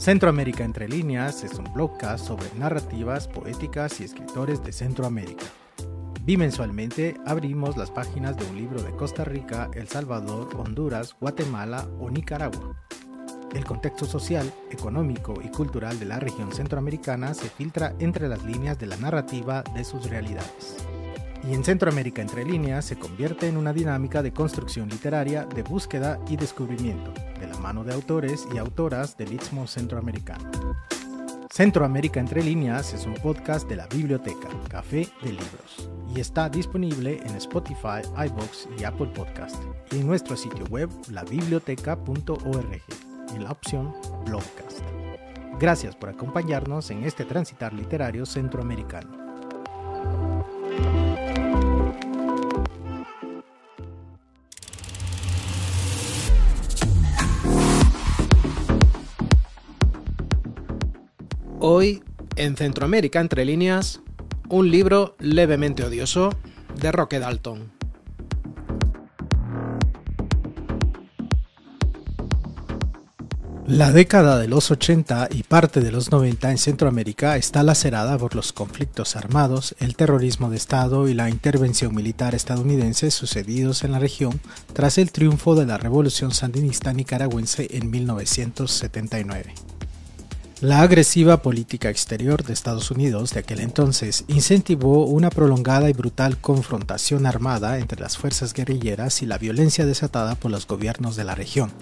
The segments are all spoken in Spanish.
Centroamérica entre líneas es un podcast sobre narrativas poéticas y escritores de Centroamérica. Bimensualmente abrimos las páginas de un libro de Costa Rica, El Salvador, Honduras, Guatemala o Nicaragua. El contexto social, económico y cultural de la región centroamericana se filtra entre las líneas de la narrativa de sus realidades. Y en Centroamérica entre líneas se convierte en una dinámica de construcción literaria, de búsqueda y descubrimiento, de la mano de autores y autoras del Istmo Centroamericano. Centroamérica entre líneas es un podcast de la Biblioteca, Café de Libros, y está disponible en Spotify, iVoox y Apple Podcast, y en nuestro sitio web labiblioteca.org, en la opción Blogcast. Gracias por acompañarnos en este transitar literario centroamericano. Hoy, en Centroamérica entre líneas, un libro levemente odioso de Roque Dalton. La década de los 80 y parte de los 90 en Centroamérica está lacerada por los conflictos armados, el terrorismo de Estado y la intervención militar estadounidense sucedidos en la región tras el triunfo de la Revolución Sandinista nicaragüense en 1979. La agresiva política exterior de Estados Unidos de aquel entonces incentivó una prolongada y brutal confrontación armada entre las fuerzas guerrilleras y la violencia desatada por los gobiernos de la región,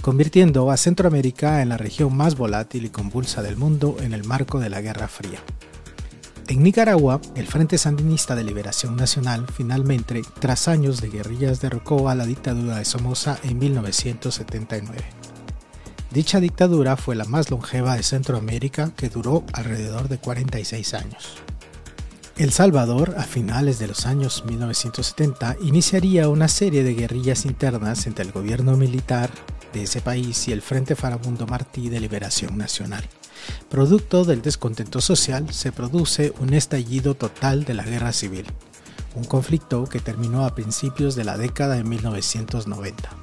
convirtiendo a Centroamérica en la región más volátil y convulsa del mundo en el marco de la Guerra Fría. En Nicaragua, el Frente Sandinista de Liberación Nacional finalmente, tras años de guerrillas, derrocó a la dictadura de Somoza en 1979. Dicha dictadura fue la más longeva de Centroamérica, que duró alrededor de 46 años. El Salvador, a finales de los años 1970, iniciaría una serie de guerrillas internas entre el gobierno militar de ese país y el Frente Farabundo Martí de Liberación Nacional. Producto del descontento social, se produce un estallido total de la guerra civil, un conflicto que terminó a principios de la década de 1990.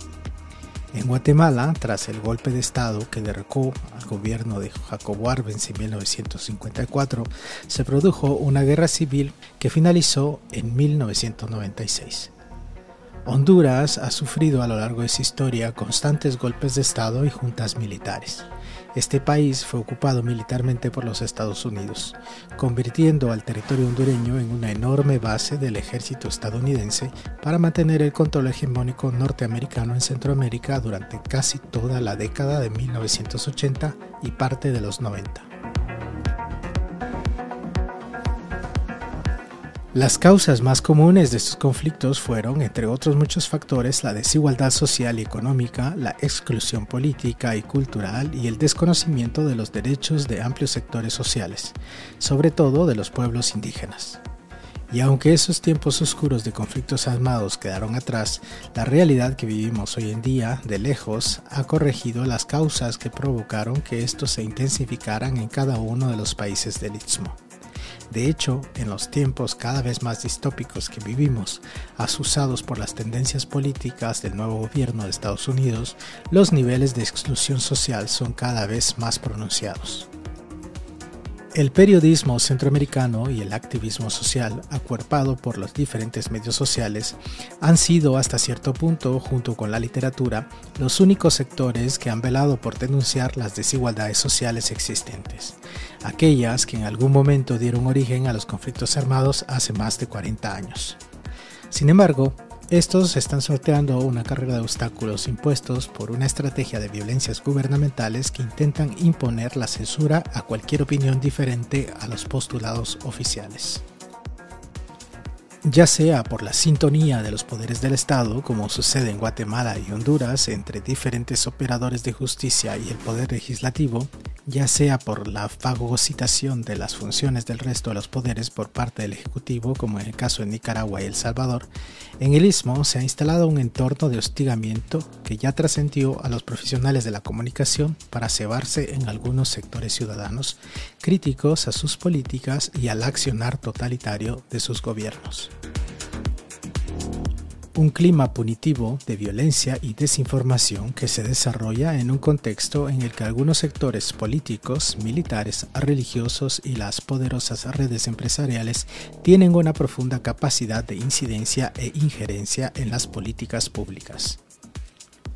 En Guatemala, tras el golpe de Estado que derrocó al gobierno de Jacobo Arbenz en 1954, se produjo una guerra civil que finalizó en 1996. Honduras ha sufrido a lo largo de su historia constantes golpes de Estado y juntas militares. Este país fue ocupado militarmente por los Estados Unidos, convirtiendo al territorio hondureño en una enorme base del ejército estadounidense para mantener el control hegemónico norteamericano en Centroamérica durante casi toda la década de 1980 y parte de los 90. Las causas más comunes de estos conflictos fueron, entre otros muchos factores, la desigualdad social y económica, la exclusión política y cultural y el desconocimiento de los derechos de amplios sectores sociales, sobre todo de los pueblos indígenas. Y aunque esos tiempos oscuros de conflictos armados quedaron atrás, la realidad que vivimos hoy en día, de lejos, ha corregido las causas que provocaron que estos se intensificaran en cada uno de los países del Istmo. De hecho, en los tiempos cada vez más distópicos que vivimos, asusados por las tendencias políticas del nuevo gobierno de Estados Unidos, los niveles de exclusión social son cada vez más pronunciados. El periodismo centroamericano y el activismo social, acuerpado por los diferentes medios sociales, han sido hasta cierto punto, junto con la literatura, los únicos sectores que han velado por denunciar las desigualdades sociales existentes, aquellas que en algún momento dieron origen a los conflictos armados hace más de 40 años. Sin embargo, estos están sorteando una carrera de obstáculos impuestos por una estrategia de violencias gubernamentales que intentan imponer la censura a cualquier opinión diferente a los postulados oficiales. Ya sea por la sintonía de los poderes del Estado, como sucede en Guatemala y Honduras entre diferentes operadores de justicia y el poder legislativo, ya sea por la fagocitación de las funciones del resto de los poderes por parte del Ejecutivo, como en el caso de Nicaragua y El Salvador, en el Istmo se ha instalado un entorno de hostigamiento que ya trascendió a los profesionales de la comunicación para cebarse en algunos sectores ciudadanos críticos a sus políticas y al accionar totalitario de sus gobiernos. un clima punitivo de violencia y desinformación que se desarrolla en un contexto en el que algunos sectores políticos, militares, religiosos y las poderosas redes empresariales tienen una profunda capacidad de incidencia e injerencia en las políticas públicas.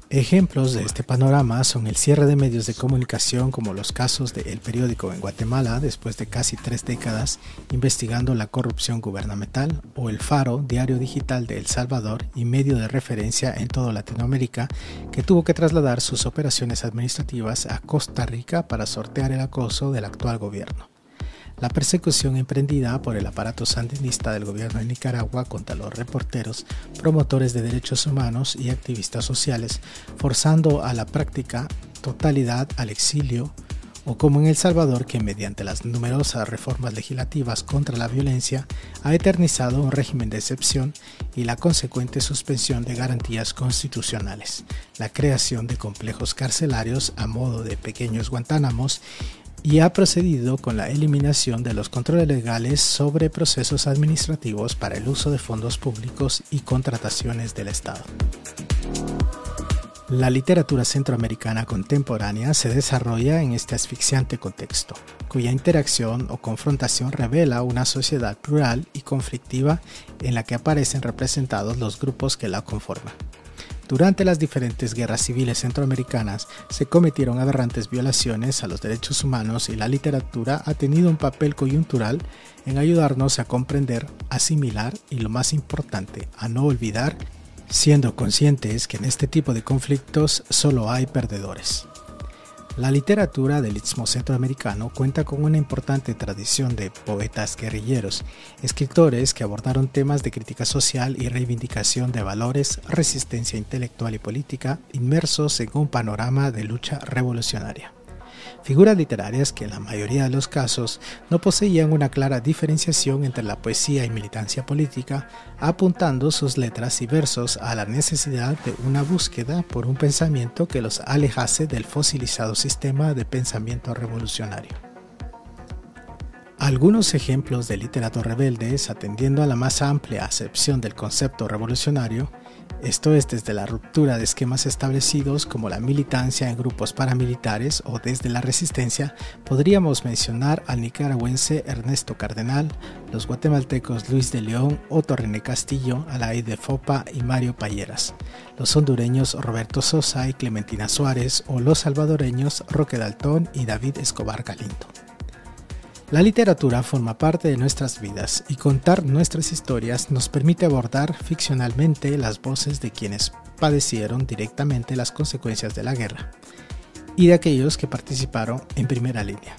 Ejemplos de este panorama son el cierre de medios de comunicación como los casos de El Periódico en Guatemala después de casi 3 décadas investigando la corrupción gubernamental, o El Faro, diario digital de El Salvador y medio de referencia en toda Latinoamérica, que tuvo que trasladar sus operaciones administrativas a Costa Rica para sortear el acoso del actual gobierno. La persecución emprendida por el aparato sandinista del gobierno de Nicaragua contra los reporteros, promotores de derechos humanos y activistas sociales, forzando a la práctica totalidad al exilio, o como en El Salvador, que mediante las numerosas reformas legislativas contra la violencia ha eternizado un régimen de excepción y la consecuente suspensión de garantías constitucionales, la creación de complejos carcelarios a modo de pequeños Guantánamos, y ha procedido con la eliminación de los controles legales sobre procesos administrativos para el uso de fondos públicos y contrataciones del Estado. La literatura centroamericana contemporánea se desarrolla en este asfixiante contexto, cuya interacción o confrontación revela una sociedad plural y conflictiva en la que aparecen representados los grupos que la conforman. Durante las diferentes guerras civiles centroamericanas se cometieron aberrantes violaciones a los derechos humanos y la literatura ha tenido un papel coyuntural en ayudarnos a comprender, asimilar y, lo más importante, a no olvidar, siendo conscientes que en este tipo de conflictos solo hay perdedores. La literatura del Istmo Centroamericano cuenta con una importante tradición de poetas guerrilleros, escritores que abordaron temas de crítica social y reivindicación de valores, resistencia intelectual y política, inmersos en un panorama de lucha revolucionaria. Figuras literarias que en la mayoría de los casos no poseían una clara diferenciación entre la poesía y militancia política, apuntando sus letras y versos a la necesidad de una búsqueda por un pensamiento que los alejase del fosilizado sistema de pensamiento revolucionario. Algunos ejemplos de literatos rebeldes, atendiendo a la más amplia acepción del concepto revolucionario, esto es desde la ruptura de esquemas establecidos como la militancia en grupos paramilitares o desde la resistencia, podríamos mencionar al nicaragüense Ernesto Cardenal, los guatemaltecos Luis de León, Otto René Castillo, Alain de Fopa y Mario Payeras, los hondureños Roberto Sosa y Clementina Suárez o los salvadoreños Roque Daltón y David Escobar Galindo. La literatura forma parte de nuestras vidas y contar nuestras historias nos permite abordar ficcionalmente las voces de quienes padecieron directamente las consecuencias de la guerra y de aquellos que participaron en primera línea.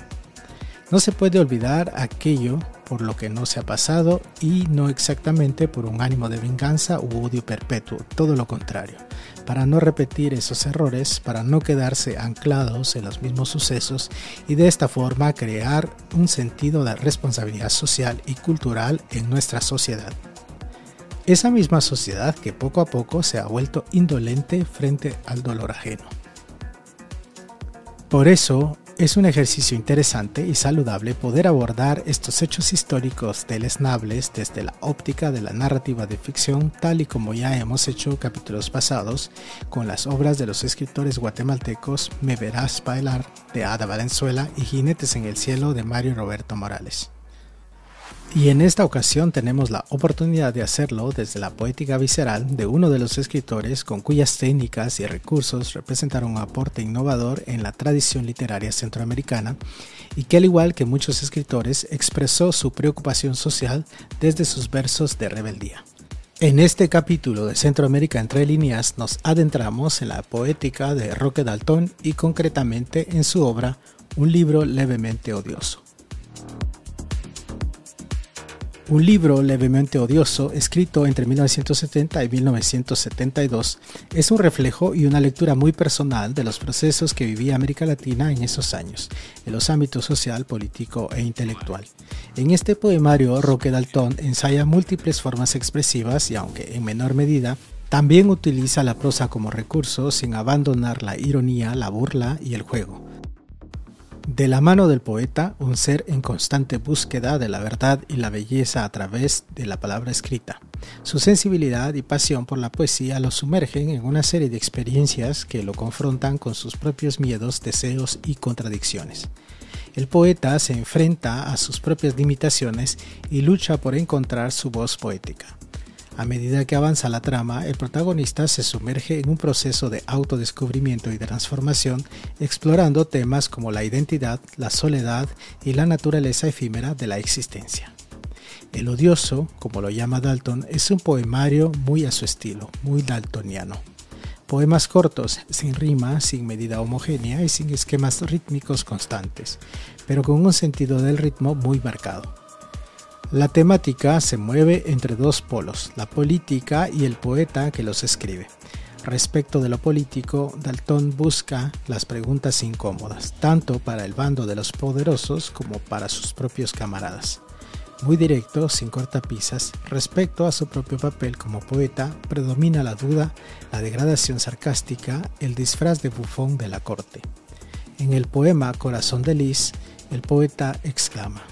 No se puede olvidar aquello por lo que no se ha pasado y no exactamente por un ánimo de venganza u odio perpetuo, todo lo contrario, para no repetir esos errores, para no quedarse anclados en los mismos sucesos y de esta forma crear un sentido de responsabilidad social y cultural en nuestra sociedad. Esa misma sociedad que poco a poco se ha vuelto indolente frente al dolor ajeno. Por eso, es un ejercicio interesante y saludable poder abordar estos hechos históricos deleznables desde la óptica de la narrativa de ficción, tal y como ya hemos hecho capítulos pasados con las obras de los escritores guatemaltecos Me Verás Bailar de Ada Valenzuela y Jinetes en el Cielo de Mario Roberto Morales. Y en esta ocasión tenemos la oportunidad de hacerlo desde la poética visceral de uno de los escritores con cuyas técnicas y recursos representaron un aporte innovador en la tradición literaria centroamericana y que, al igual que muchos escritores, expresó su preocupación social desde sus versos de rebeldía. En este capítulo de Centroamérica entre líneas nos adentramos en la poética de Roque Daltón y concretamente en su obra Un libro levemente odioso. Un libro levemente odioso, escrito entre 1970 y 1972, es un reflejo y una lectura muy personal de los procesos que vivía América Latina en esos años, en los ámbitos social, político e intelectual. En este poemario, Roque Daltón ensaya múltiples formas expresivas y, aunque en menor medida, también utiliza la prosa como recurso sin abandonar la ironía, la burla y el juego. De la mano del poeta, un ser en constante búsqueda de la verdad y la belleza a través de la palabra escrita. Su sensibilidad y pasión por la poesía lo sumergen en una serie de experiencias que lo confrontan con sus propios miedos, deseos y contradicciones. El poeta se enfrenta a sus propias limitaciones y lucha por encontrar su voz poética. A medida que avanza la trama, el protagonista se sumerge en un proceso de autodescubrimiento y de transformación, explorando temas como la identidad, la soledad y la naturaleza efímera de la existencia. El odioso, como lo llama Dalton, es un poemario muy a su estilo, muy daltoniano. Poemas cortos, sin rima, sin medida homogénea y sin esquemas rítmicos constantes, pero con un sentido del ritmo muy marcado. La temática se mueve entre dos polos, la política y el poeta que los escribe. Respecto de lo político, Dalton busca las preguntas incómodas, tanto para el bando de los poderosos como para sus propios camaradas. Muy directo, sin cortapisas, respecto a su propio papel como poeta, predomina la duda, la degradación sarcástica, el disfraz de bufón de la corte. En el poema Corazón de Lis, el poeta exclama: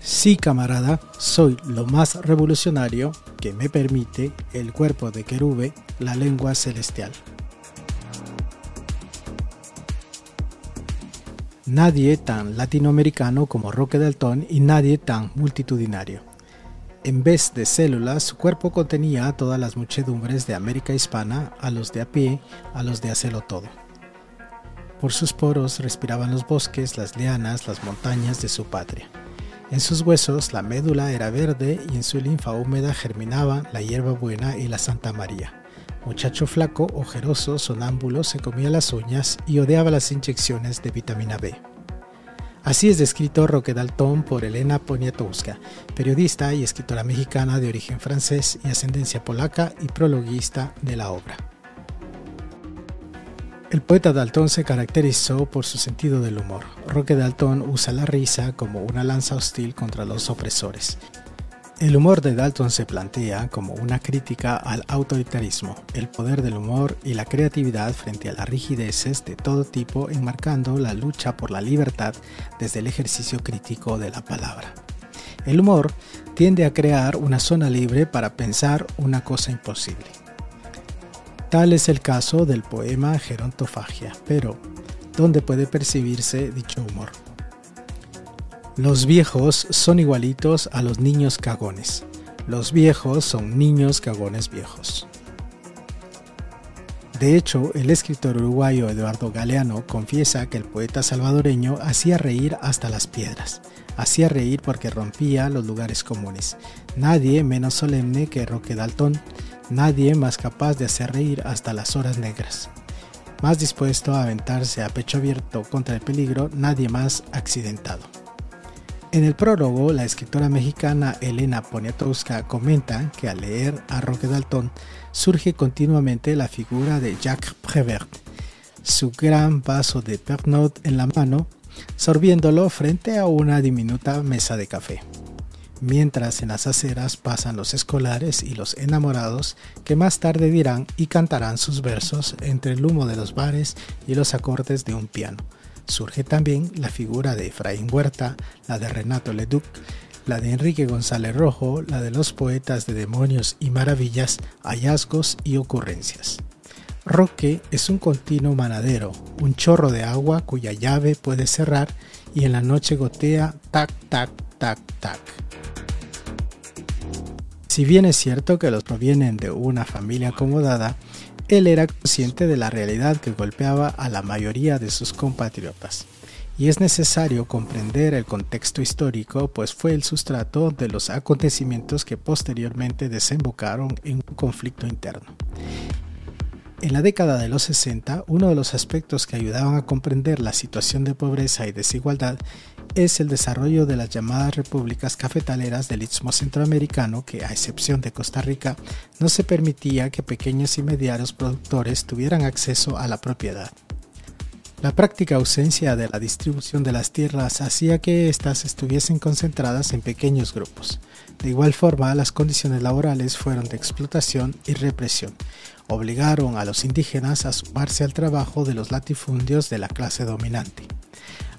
«Sí, camarada, soy lo más revolucionario que me permite el cuerpo de querube, la lengua celestial». Nadie tan latinoamericano como Roque Dalton y nadie tan multitudinario. En vez de células, su cuerpo contenía a todas las muchedumbres de América hispana, a los de a pie, a los de hacerlo todo. Por sus poros respiraban los bosques, las lianas, las montañas de su patria. En sus huesos la médula era verde y en su linfa húmeda germinaban la hierbabuena y la Santa María. Muchacho flaco, ojeroso, sonámbulo, se comía las uñas y odiaba las inyecciones de vitamina B. Así es descrito Roque Dalton por Elena Poniatowska, periodista y escritora mexicana de origen francés y ascendencia polaca y prologuista de la obra. El poeta Dalton se caracterizó por su sentido del humor. Roque Dalton usa la risa como una lanza hostil contra los opresores. El humor de Dalton se plantea como una crítica al autoritarismo, el poder del humor y la creatividad frente a las rigideces de todo tipo, enmarcando la lucha por la libertad desde el ejercicio crítico de la palabra. El humor tiende a crear una zona libre para pensar una cosa imposible. Tal es el caso del poema Gerontofagia, pero ¿dónde puede percibirse dicho humor? Los viejos son igualitos a los niños cagones. Los viejos son niños cagones viejos. De hecho, el escritor uruguayo Eduardo Galeano confiesa que el poeta salvadoreño hacía reír hasta las piedras. Hacía reír porque rompía los lugares comunes. Nadie menos solemne que Roque Dalton, nadie más capaz de hacer reír hasta las horas negras. Más dispuesto a aventarse a pecho abierto contra el peligro, nadie más accidentado. En el prólogo, la escritora mexicana Elena Poniatowska comenta que al leer a Roque Dalton surge continuamente la figura de Jacques Prévert, su gran vaso de Pernod en la mano, sorbiéndolo frente a una diminuta mesa de café, mientras en las aceras pasan los escolares y los enamorados que más tarde dirán y cantarán sus versos entre el humo de los bares y los acordes de un piano. Surge también la figura de Efraín Huerta, la de Renato Leduc, la de Enrique González Rojo, la de los poetas de Demonios y Maravillas, Hallazgos y Ocurrencias. Roque es un continuo manadero, un chorro de agua cuya llave puede cerrar y en la noche gotea tac, tac, tac, tac. Si bien es cierto que los provienen de una familia acomodada, él era consciente de la realidad que golpeaba a la mayoría de sus compatriotas. Y es necesario comprender el contexto histórico, pues fue el sustrato de los acontecimientos que posteriormente desembocaron en un conflicto interno. En la década de los 60, uno de los aspectos que ayudaban a comprender la situación de pobreza y desigualdad es el desarrollo de las llamadas repúblicas cafetaleras del Istmo Centroamericano, que, a excepción de Costa Rica, no se permitía que pequeños y medianos productores tuvieran acceso a la propiedad. La práctica ausencia de la distribución de las tierras hacía que éstas estuviesen concentradas en pequeños grupos. De igual forma, las condiciones laborales fueron de explotación y represión. Obligaron a los indígenas a sumarse al trabajo de los latifundios de la clase dominante.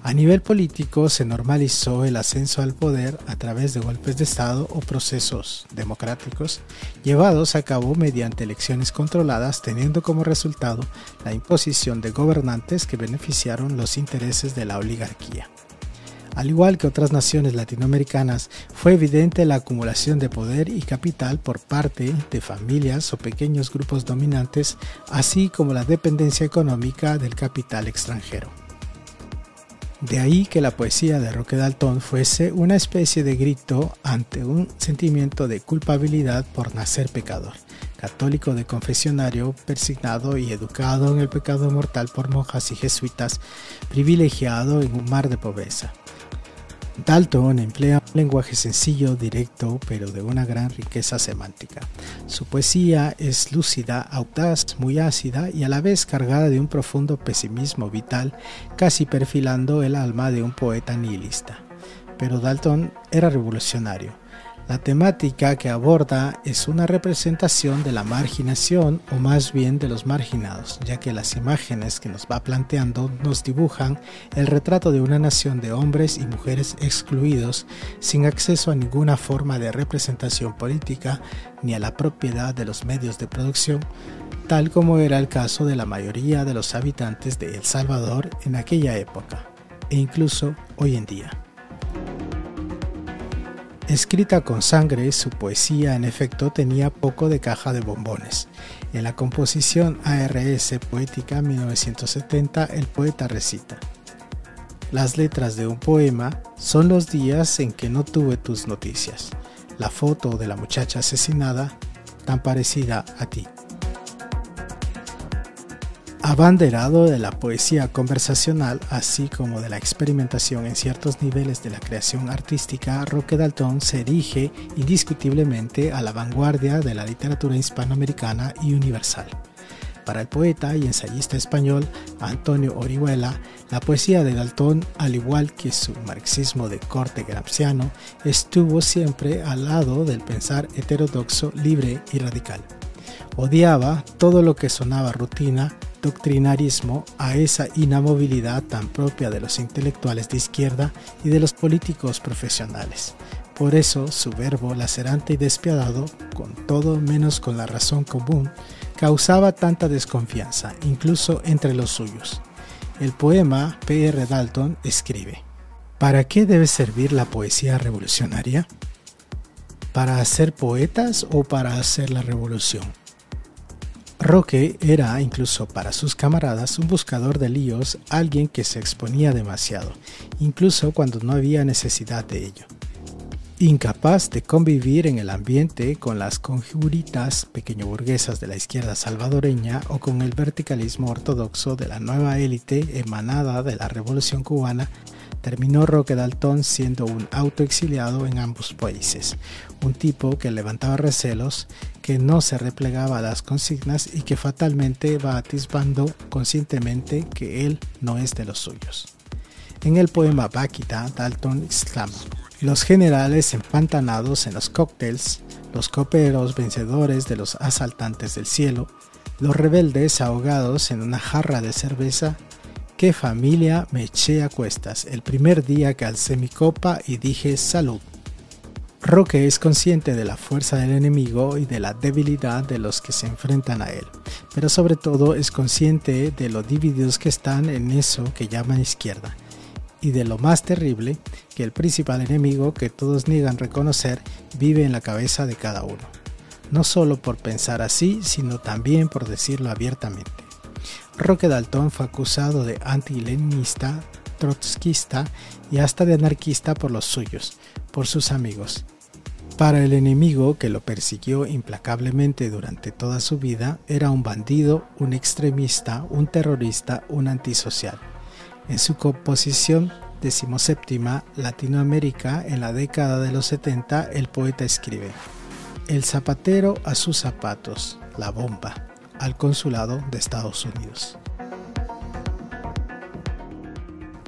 A nivel político se normalizó el ascenso al poder a través de golpes de Estado o procesos democráticos llevados a cabo mediante elecciones controladas, teniendo como resultado la imposición de gobernantes que beneficiaron los intereses de la oligarquía. Al igual que otras naciones latinoamericanas, fue evidente la acumulación de poder y capital por parte de familias o pequeños grupos dominantes, así como la dependencia económica del capital extranjero. De ahí que la poesía de Roque Dalton fuese una especie de grito ante un sentimiento de culpabilidad por nacer pecador, católico de confesionario, persignado y educado en el pecado mortal por monjas y jesuitas, privilegiado en un mar de pobreza. Dalton emplea un lenguaje sencillo, directo, pero de una gran riqueza semántica. Su poesía es lúcida, audaz, muy ácida y a la vez cargada de un profundo pesimismo vital, casi perfilando el alma de un poeta nihilista. Pero Dalton era revolucionario. La temática que aborda es una representación de la marginación o más bien de los marginados, ya que las imágenes que nos va planteando nos dibujan el retrato de una nación de hombres y mujeres excluidos, sin acceso a ninguna forma de representación política ni a la propiedad de los medios de producción, tal como era el caso de la mayoría de los habitantes de El Salvador en aquella época, e incluso hoy en día. Escrita con sangre, su poesía en efecto tenía poco de caja de bombones. En la composición ARS Poética 1970, el poeta recita: las letras de un poema son los días en que no tuve tus noticias, la foto de la muchacha asesinada, tan parecida a ti. Abanderado de la poesía conversacional, así como de la experimentación en ciertos niveles de la creación artística, Roque Dalton se erige indiscutiblemente a la vanguardia de la literatura hispanoamericana y universal. Para el poeta y ensayista español Antonio Orihuela, la poesía de Dalton, al igual que su marxismo de corte gramsciano, estuvo siempre al lado del pensar heterodoxo, libre y radical. Odiaba todo lo que sonaba rutina, doctrinarismo, a esa inamovilidad tan propia de los intelectuales de izquierda y de los políticos profesionales. Por eso su verbo lacerante y despiadado, con todo menos con la razón común, causaba tanta desconfianza, incluso entre los suyos. El poema P.R. Dalton escribe: ¿para qué debe servir la poesía revolucionaria? ¿Para hacer poetas o para hacer la revolución? Roque era, incluso para sus camaradas, un buscador de líos, alguien que se exponía demasiado, incluso cuando no había necesidad de ello. Incapaz de convivir en el ambiente con las conjuritas pequeñoburguesas de la izquierda salvadoreña o con el verticalismo ortodoxo de la nueva élite emanada de la Revolución Cubana, terminó Roque Dalton siendo un autoexiliado en ambos países, un tipo que levantaba recelos, que no se replegaba a las consignas y que fatalmente va atisbando conscientemente que él no es de los suyos. En el poema Vaquita, Dalton exclama: los generales empantanados en los cócteles, los coperos vencedores de los asaltantes del cielo, los rebeldes ahogados en una jarra de cerveza. ¿Qué familia me eché a cuestas el primer día que alcé mi copa y dije salud? Roque es consciente de la fuerza del enemigo y de la debilidad de los que se enfrentan a él, pero sobre todo es consciente de lo divididos que están en eso que llaman izquierda, y de lo más terrible, que el principal enemigo que todos niegan reconocer vive en la cabeza de cada uno, no solo por pensar así, sino también por decirlo abiertamente. Roque Dalton fue acusado de antileninista, trotskista y hasta de anarquista por los suyos, por sus amigos. Para el enemigo que lo persiguió implacablemente durante toda su vida, era un bandido, un extremista, un terrorista, un antisocial. En su composición 17ª, Latinoamérica, en la década de los 70, el poeta escribe: el zapatero a sus zapatos, la bomba, al consulado de Estados Unidos.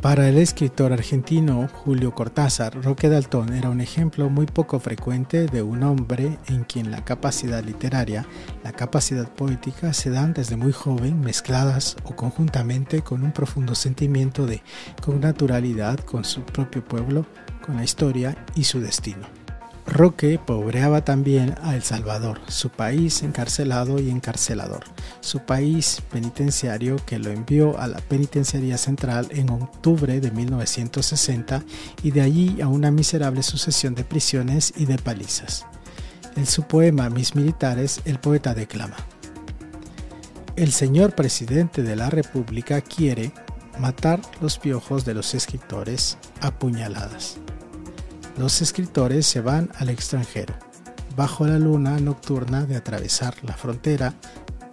Para el escritor argentino Julio Cortázar, Roque Dalton era un ejemplo muy poco frecuente de un hombre en quien la capacidad literaria, la capacidad poética se dan desde muy joven, mezcladas o conjuntamente con un profundo sentimiento de connaturalidad con su propio pueblo, con la historia y su destino. Roque pobreaba también a El Salvador, su país encarcelado y encarcelador, su país penitenciario que lo envió a la Penitenciaría Central en octubre de 1960 y de allí a una miserable sucesión de prisiones y de palizas. En su poema Mis Militares, el poeta declama: el señor presidente de la República quiere matar los piojos de los escritores a puñaladas. Los escritores se van al extranjero. Bajo la luna nocturna de atravesar la frontera,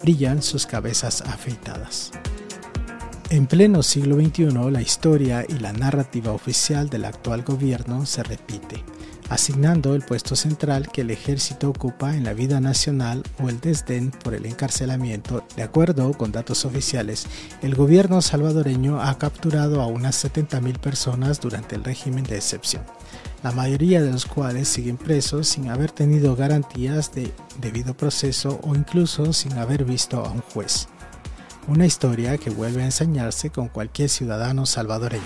brillan sus cabezas afeitadas. En pleno siglo XXI, la historia y la narrativa oficial del actual gobierno se repite, asignando el puesto central que el ejército ocupa en la vida nacional o el desdén por el encarcelamiento. De acuerdo con datos oficiales, el gobierno salvadoreño ha capturado a unas 70.000 personas durante el régimen de excepción, la mayoría de los cuales siguen presos sin haber tenido garantías de debido proceso o incluso sin haber visto a un juez. Una historia que vuelve a ensañarse con cualquier ciudadano salvadoreño.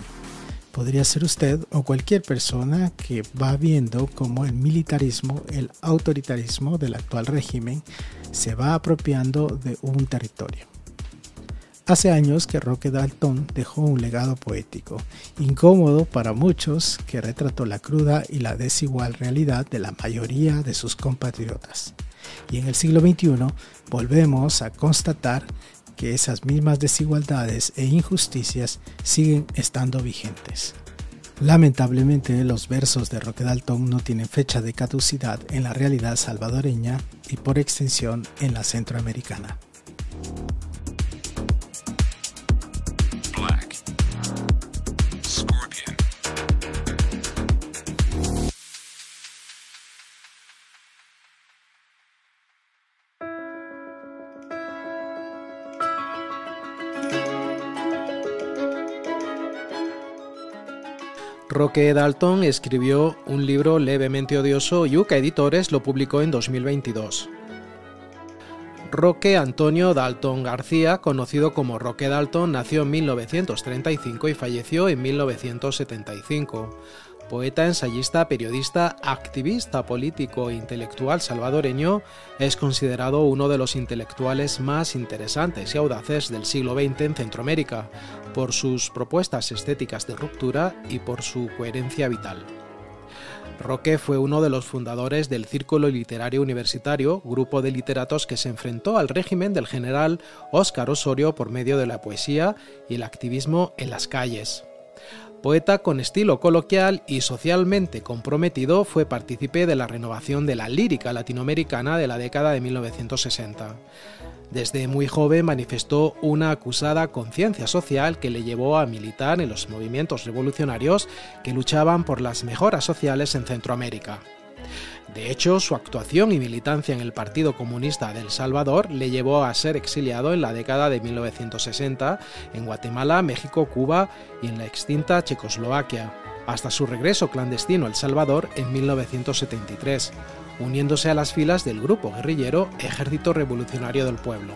Podría ser usted o cualquier persona que va viendo cómo el militarismo, el autoritarismo del actual régimen se va apropiando de un territorio. Hace años que Roque Dalton dejó un legado poético, incómodo para muchos, que retrató la cruda y la desigual realidad de la mayoría de sus compatriotas. Y en el siglo XXI volvemos a constatar que esas mismas desigualdades e injusticias siguen estando vigentes. Lamentablemente, los versos de Roque Dalton no tienen fecha de caducidad en la realidad salvadoreña y por extensión en la centroamericana. Roque Dalton escribió un libro levemente odioso y Yuca Editores lo publicó en 2022. Roque Antonio Dalton García, conocido como Roque Dalton, nació en 1935 y falleció en 1975. Poeta, ensayista, periodista, activista político e intelectual salvadoreño, es considerado uno de los intelectuales más interesantes y audaces del siglo XX en Centroamérica, por sus propuestas estéticas de ruptura y por su coherencia vital. Roque fue uno de los fundadores del Círculo Literario Universitario, grupo de literatos que se enfrentó al régimen del general Óscar Osorio por medio de la poesía y el activismo en las calles. Poeta con estilo coloquial y socialmente comprometido, fue partícipe de la renovación de la lírica latinoamericana de la década de 1960. Desde muy joven manifestó una acusada conciencia social que le llevó a militar en los movimientos revolucionarios que luchaban por las mejoras sociales en Centroamérica. De hecho, su actuación y militancia en el Partido Comunista de El Salvador le llevó a ser exiliado en la década de 1960 en Guatemala, México, Cuba y en la extinta Checoslovaquia, hasta su regreso clandestino a El Salvador en 1973, uniéndose a las filas del grupo guerrillero Ejército Revolucionario del Pueblo.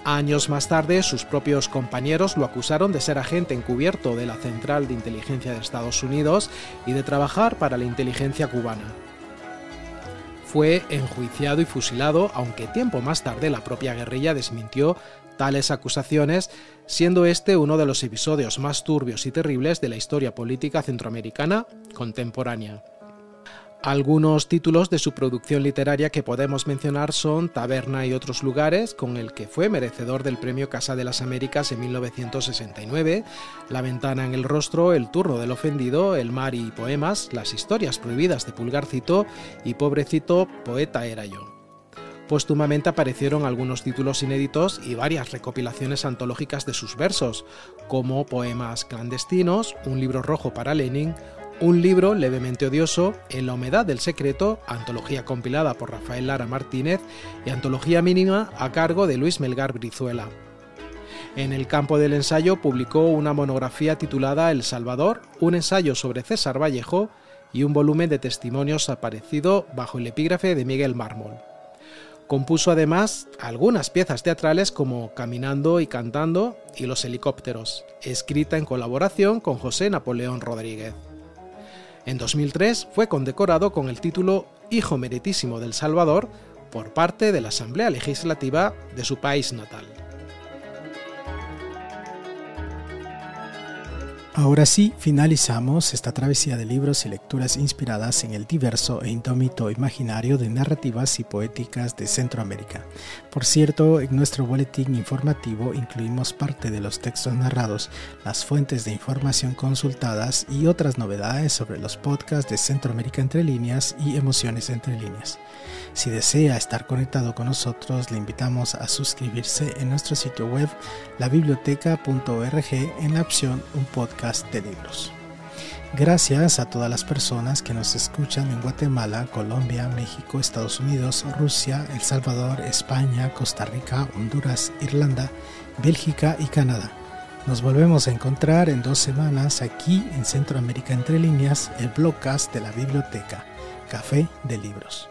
Años más tarde, sus propios compañeros lo acusaron de ser agente encubierto de la Central de Inteligencia de Estados Unidos y de trabajar para la inteligencia cubana. Fue enjuiciado y fusilado, aunque tiempo más tarde la propia guerrilla desmintió tales acusaciones, siendo este uno de los episodios más turbios y terribles de la historia política centroamericana contemporánea. Algunos títulos de su producción literaria que podemos mencionar son Taberna y otros lugares, con el que fue merecedor del Premio Casa de las Américas en 1969, La ventana en el rostro, El turno del ofendido, El mar y poemas, Las historias prohibidas de Pulgarcito y Pobrecito, poeta era yo. Póstumamente aparecieron algunos títulos inéditos y varias recopilaciones antológicas de sus versos, como Poemas clandestinos, Un libro rojo para Lenin, un libro levemente odioso, En la humedad del secreto, antología compilada por Rafael Lara Martínez y antología mínima a cargo de Luis Melgar Brizuela. En el campo del ensayo publicó una monografía titulada El Salvador, un ensayo sobre César Vallejo y un volumen de testimonios aparecido bajo el epígrafe de Miguel Mármol. Compuso además algunas piezas teatrales como Caminando y Cantando y Los Helicópteros, escrita en colaboración con José Napoleón Rodríguez. En 2003 fue condecorado con el título Hijo Meritísimo del Salvador por parte de la Asamblea Legislativa de su país natal. Ahora sí, finalizamos esta travesía de libros y lecturas inspiradas en el diverso e indómito imaginario de narrativas y poéticas de Centroamérica. Por cierto, en nuestro boletín informativo incluimos parte de los textos narrados, las fuentes de información consultadas y otras novedades sobre los podcasts de Centroamérica Entre Líneas y Emociones Entre Líneas. Si desea estar conectado con nosotros, le invitamos a suscribirse en nuestro sitio web labiblioteca.org en la opción Un podcast de libros. Gracias a todas las personas que nos escuchan en Guatemala, Colombia, México, Estados Unidos, Rusia, El Salvador, España, Costa Rica, Honduras, Irlanda, Bélgica y Canadá. Nos volvemos a encontrar en 2 semanas aquí en Centroamérica Entre Líneas, el blogcast de la biblioteca, Café de Libros.